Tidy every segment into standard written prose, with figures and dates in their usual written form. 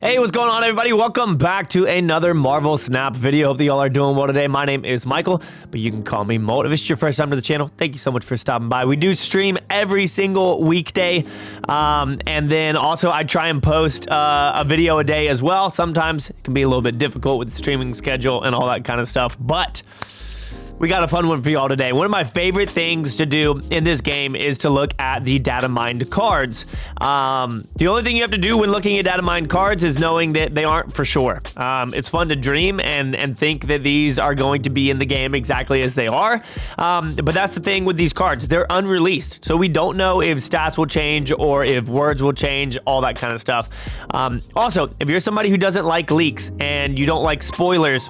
Hey, what's going on, everybody? Welcome back to another Marvel Snap video. Hope that y'all are doing well today. My name is Michael, but you can call me MOLT. If it's your first time to the channel, thank you so much for stopping by. We do stream every single weekday, and then also I try and post a video a day as well. Sometimes it can be a little bit difficult with the streaming schedule and all that kind of stuff, but we got a fun one for y'all today. One of my favorite things to do in this game is to look at the data mined cards. The only thing you have to do when looking at data mined cards is knowing that they aren't for sure. It's fun to dream and think that these are going to be in the game exactly as they are. But that's the thing with these cards. They're unreleased. So we don't know if stats will change or if words will change, all that kind of stuff. Also, if you're somebody who doesn't like leaks and you don't like spoilers,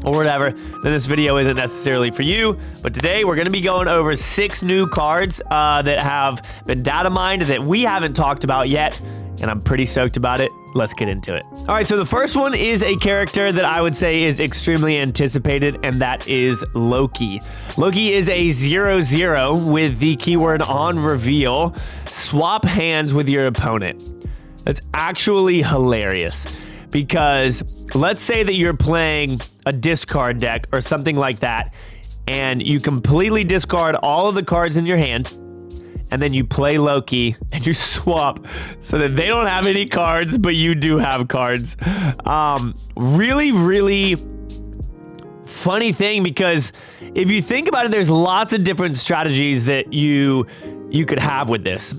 or whatever, then this video isn't necessarily for you. But today we're going to be going over 6 new cards that have been data mined that we haven't talked about yet, and I'm pretty stoked about it. Let's get into it. All right, so the first one is a character that I would say is extremely anticipated, and that is Loki. Loki is a 0/0 with the keyword on reveal. Swap hands with your opponent. That's actually hilarious, because let's say that you're playing a discard deck or something like that, and you completely discard all of the cards in your hand, and then you play Loki and you swap so that they don't have any cards, but you do have cards. Really funny thing, because if you think about it, there's lots of different strategies that you could have with this.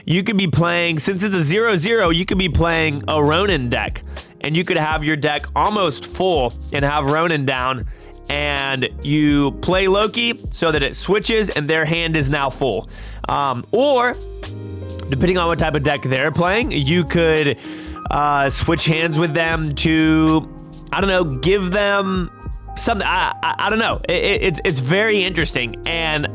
You could be playing, since it's a 0/0, you could be playing a Ronin deck, and you could have your deck almost full and have Ronin down, and you play Loki so that it switches and their hand is now full. Or, depending on what type of deck they're playing, you could switch hands with them to, I don't know, give them something. I don't know. It's very interesting, and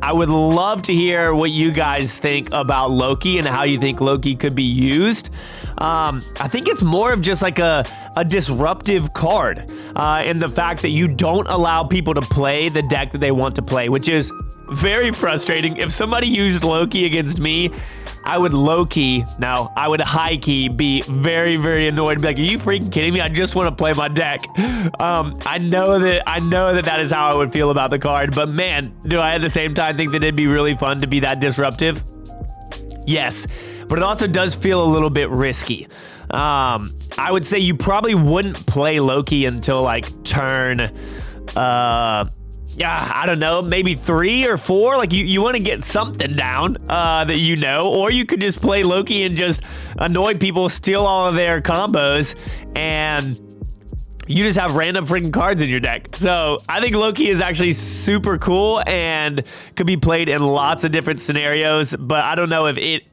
I would love to hear what you guys think about Loki and how you think Loki could be used. I think it's more of just like a disruptive card in the fact that you don't allow people to play the deck that they want to play, which is very frustrating. If somebody used Loki against me, I would high-key be very annoyed. Be like, are you freaking kidding me? I just want to play my deck. I know that is how I would feel about the card, but man, do I at the same time think that it'd be really fun to be that disruptive? Yes, but it also does feel a little bit risky. I would say you probably wouldn't play Loki until like turn, yeah, I don't know, maybe 3 or 4. Like you want to get something down that you know, or you could just play Loki and just annoy people, steal all of their combos, and you just have random freaking cards in your deck. So I think Loki is actually super cool and could be played in lots of different scenarios, but I don't know if it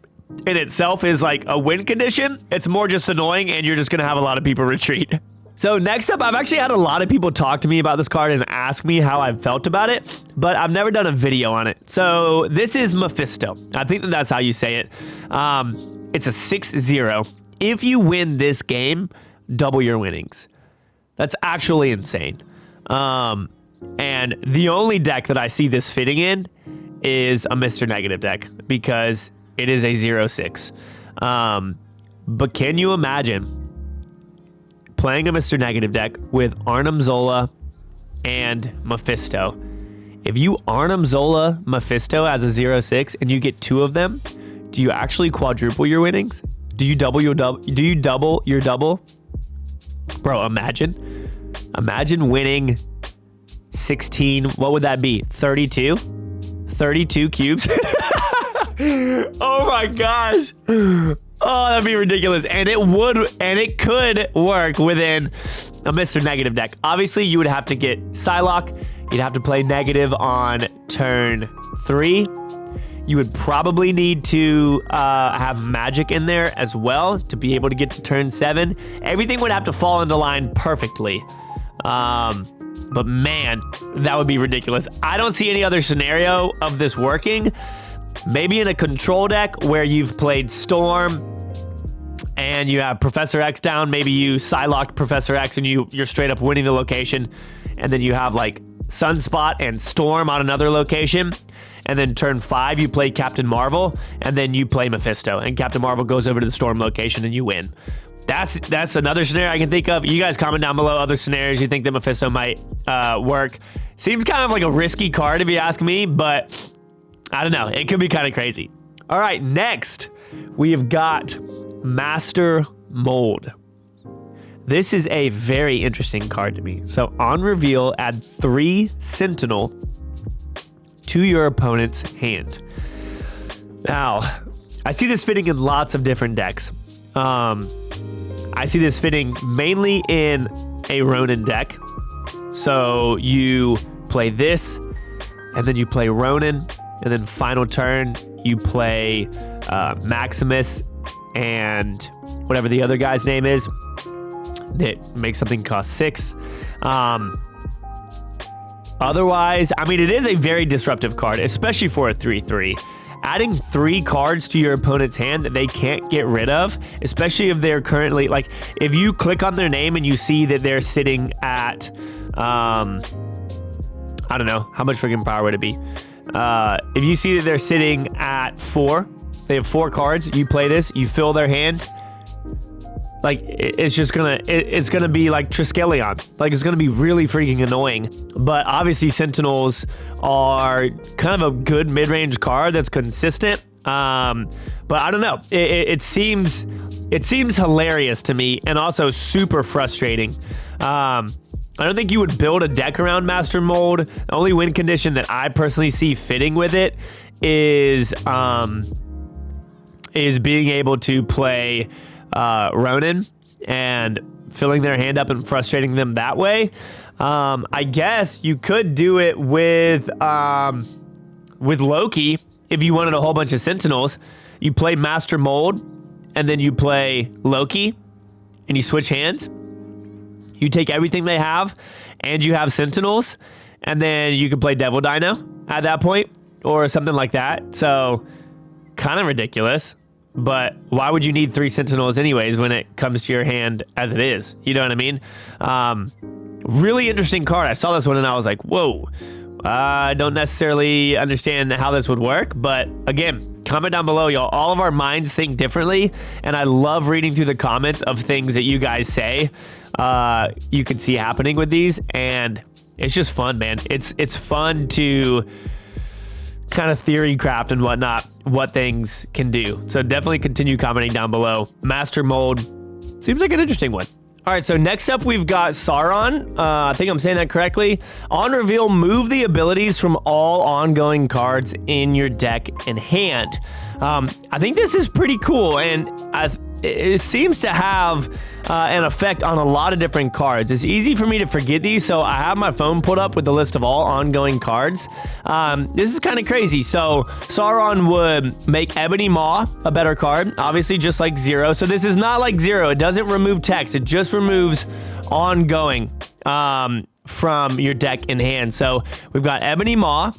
in itself is like a win condition. It's more just annoying, and you're just going to have a lot of people retreat. So next up, I've actually had a lot of people talk to me about this card and ask me how I felt about it, but I've never done a video on it. So this is Mephisto. I think that's how you say it. It's a 6/0. If you win this game, double your winnings. That's actually insane. And the only deck that I see this fitting in is a Mr. Negative deck, because it is a 0/6. But can you imagine playing a Mr. Negative deck with Arnim Zola and Mephisto? If you Arnim Zola Mephisto as a 0/6 and you get 2 of them, do you actually quadruple your winnings? Do you double your double? Do you double your double? Bro, imagine winning 16. What would that be? 32? 32 cubes? Oh my gosh. Oh, that'd be ridiculous. And it could work within a Mr. Negative deck. Obviously, you would have to get Psylocke. You'd have to play negative on turn 3. You would probably need to have magic in there as well to be able to get to turn 7. Everything would have to fall into line perfectly. But man, that would be ridiculous. I don't see any other scenario of this working. Maybe in a control deck where you've played Storm and you have Professor X down. Maybe you Psylocked Professor X and you're straight up winning the location. And then you have like Sunspot and Storm on another location. and then turn 5 you play Captain Marvel, and then you play Mephisto, and Captain Marvel goes over to the storm location and you win. That's another scenario I can think of. You guys comment down below other scenarios you think that Mephisto might work. Seems kind of like a risky card if you ask me, but I don't know. It could be kind of crazy. All right, next we have got Master Mold. This is a very interesting card to me. So on reveal, add 3 Sentinel to your opponent's hand. Now, I see this fitting in lots of different decks. I see this fitting mainly in a Ronin deck. So you play this, and then you play Ronin, and then final turn, you play Maximus and whatever the other guy's name is that makes something cost 6. Otherwise, I mean, it is a very disruptive card, especially for a 3/3. Adding 3 cards to your opponent's hand that they can't get rid of, especially if they're currently, like, if you click on their name and you see that they're sitting at, I don't know, how much freaking power would it be? If you see that they're sitting at 4, they have 4 cards, you play this, you fill their hand, like, it's just gonna, it's gonna be like Triskelion. Like, it's gonna be really freaking annoying. But obviously Sentinels are kind of a good mid-range card that's consistent. But I don't know. It seems hilarious to me, and also super frustrating. I don't think you would build a deck around Master Mold. The only win condition that I personally see fitting with it is being able to play Ronin and filling their hand up and frustrating them that way. I guess you could do it with Loki if you wanted a whole bunch of Sentinels. You play Master Mold, and then you play Loki, and you switch hands. You take everything they have, and you have Sentinels, and then you can play Devil Dino at that point, or something like that. So, kind of ridiculous. But why would you need 3 Sentinels anyways when it comes to your hand as it is? You know what I mean? Really interesting card. I saw this one and I was like, whoa. I don't necessarily understand how this would work. But again, comment down below, y'all. All of our minds think differently. And I love reading through the comments of things that you guys say you can see happening with these. And it's just fun, man. It's fun to kind of theory craft and whatnot, what things can do. So definitely continue commenting down below. Master Mold seems like an interesting one. All right, so next up we've got Sauron. I think I'm saying that correctly. On reveal, move the abilities from all ongoing cards in your deck and hand. I think this is pretty cool, and it seems to have an effect on a lot of different cards. It's easy for me to forget these, so I have my phone pulled up with the list of all ongoing cards. This is kind of crazy. So Sauron would make Ebony Maw a better card, obviously just like Zero. So this is not like Zero. It doesn't remove text. It just removes ongoing from your deck in hand. So we've got Ebony Maw.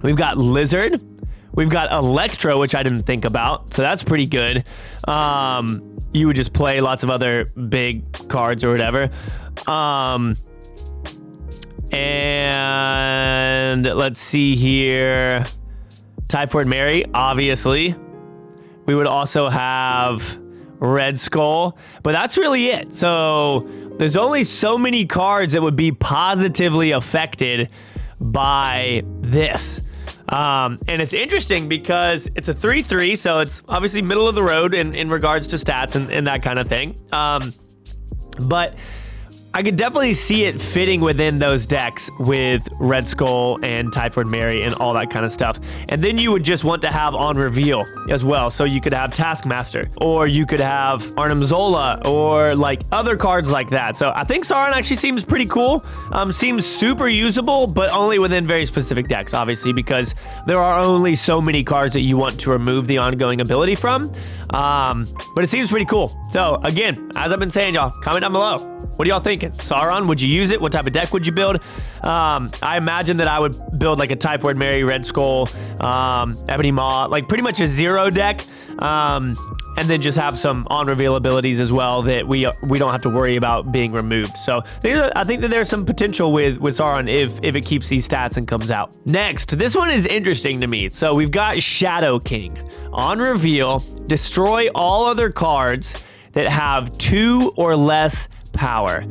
We've got Lizard. We've got Electro, which I didn't think about, so that's pretty good. You would just play lots of other big cards or whatever. And let's see here. Typhoid Mary, obviously. We would also have Red Skull, but that's really it. So there's only so many cards that would be positively affected by this. And it's interesting because it's a 3/3, so it's obviously middle of the road in regards to stats and that kind of thing. But I could definitely see it fitting within those decks with Red Skull and Typhoid Mary and all that kind of stuff. And then you would just want to have on reveal as well. So you could have Taskmaster, or you could have Arnim Zola, or like other cards like that. So I think Sauron actually seems pretty cool. Seems super usable, but only within very specific decks, obviously, because there are only so many cards that you want to remove the ongoing ability from. But it seems pretty cool. So again, as I've been saying, y'all, comment down below. What are y'all thinking? Sauron, would you use it? What type of deck would you build? I imagine that I would build like a Typhoid Mary, Red Skull, Ebony Maw, like pretty much a Zero deck. and then just have some on-reveal abilities as well that we don't have to worry about being removed. So I think that there's some potential with Sauron if it keeps these stats and comes out. Next, this one is interesting to me. So we've got Shadow King. On reveal, destroy all other cards that have 2 or less power.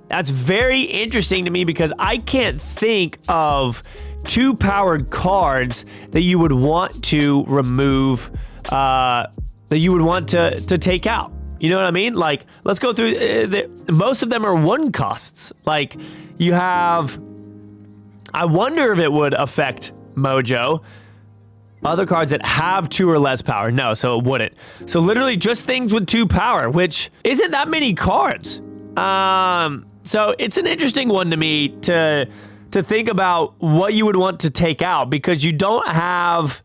That's very interesting to me because I can't think of 2 powered cards that you would want to remove, that you would want to take out. You know what I mean? Like, let's go through, most of them are 1 costs. Like, you have, I wonder if it would affect Mojo. Other cards that have 2 or less power. No, so it wouldn't. So literally just things with 2 power, which isn't that many cards. So it's an interesting one to me to think about what you would want to take out, because you don't have,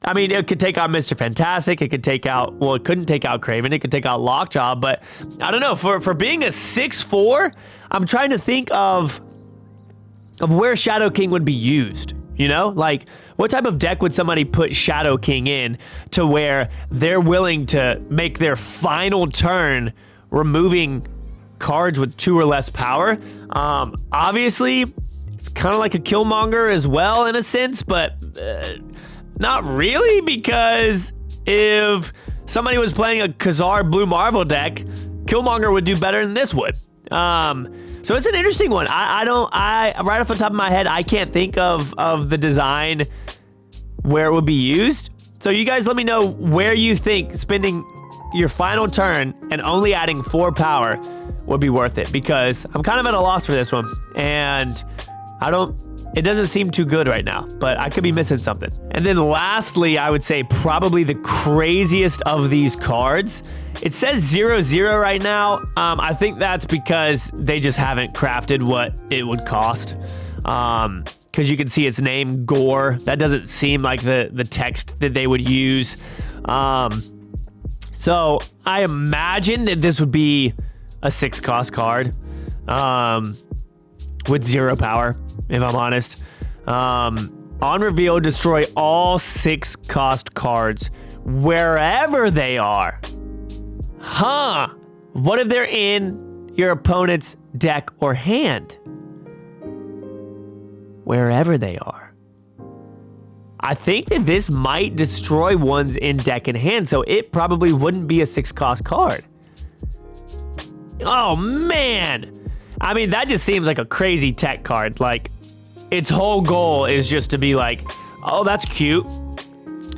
I mean, it could take out Mr. Fantastic. It could take out, well, it couldn't take out Kraven. It could take out Lockjaw, but I don't know. For being a 6/4, I'm trying to think of where Shadow King would be used. You know, like what type of deck would somebody put Shadow King in to where they're willing to make their final turn removing cards with 2 or less power? Obviously, it's kind of like a Killmonger as well in a sense, but not really, because if somebody was playing a Khazar Blue Marvel deck, Killmonger would do better than this would. So it's an interesting one. I right off the top of my head, I can't think of the design where it would be used. So you guys let me know where you think spending your final turn and only adding 4 power would be worth it, because I'm kind of at a loss for this one, and it doesn't seem too good right now, but I could be missing something. And then lastly, I would say probably the craziest of these cards. It says 0/0 right now. I think that's because they just haven't crafted what it would cost. Because you can see its name, Gore. That doesn't seem like the text that they would use. So I imagine that this would be a 6-cost card. With 0 power, if I'm honest. On reveal, destroy all 6-cost cards wherever they are. Huh. What if they're in your opponent's deck or hand? Wherever they are. I think that this might destroy ones in deck and hand, so it probably wouldn't be a 6-cost card. Oh, man. I mean, that just seems like a crazy tech card. Like, its whole goal is just to be like, oh, that's cute.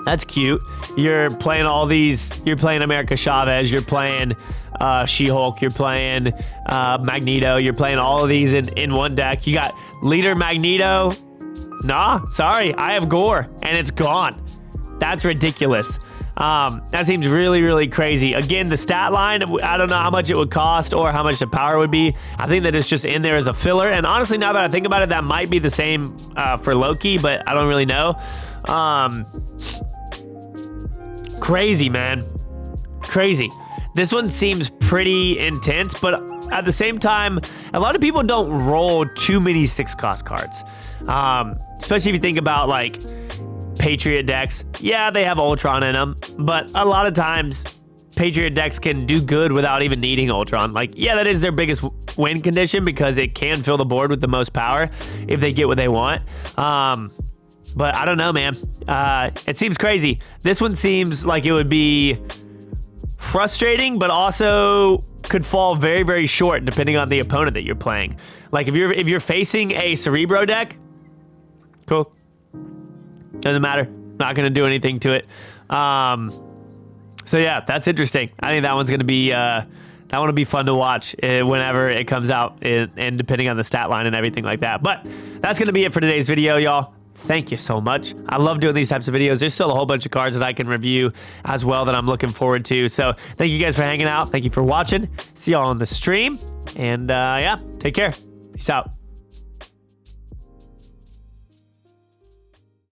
That's cute. You're playing all these. You're playing America Chavez. You're playing She-Hulk. You're playing Magneto. You're playing all of these in one deck. You got Leader Magneto. Nah, sorry. I have Gore, and it's gone. That's ridiculous. That seems really, really crazy. Again, the stat line, I don't know how much it would cost or how much the power would be. I think that it's just in there as a filler. And honestly, now that I think about it, that might be the same for Loki, but I don't really know. Crazy, man. Crazy. This one seems pretty intense, but at the same time, a lot of people don't roll too many 6-cost cards. Especially if you think about, like, Patriot decks. Yeah, they have Ultron in them, but a lot of times Patriot decks can do good without even needing Ultron. Like, yeah, that is their biggest win condition because it can fill the board with the most power if they get what they want. But I don't know, man. It seems crazy. This one seems like it would be frustrating, but also could fall very, very short depending on the opponent that you're playing. Like if you're facing a Cerebro deck, cool. Doesn't matter. Not gonna do anything to it. So yeah, that's interesting. I think that one's gonna be that one will be fun to watch whenever it comes out, and depending on the stat line and everything like that. But that's gonna be it for today's video, y'all. Thank you so much. I love doing these types of videos. There's still a whole bunch of cards that I can review as well that I'm looking forward to. So thank you guys for hanging out. Thank you for watching. See y'all on the stream. And yeah, take care. Peace out.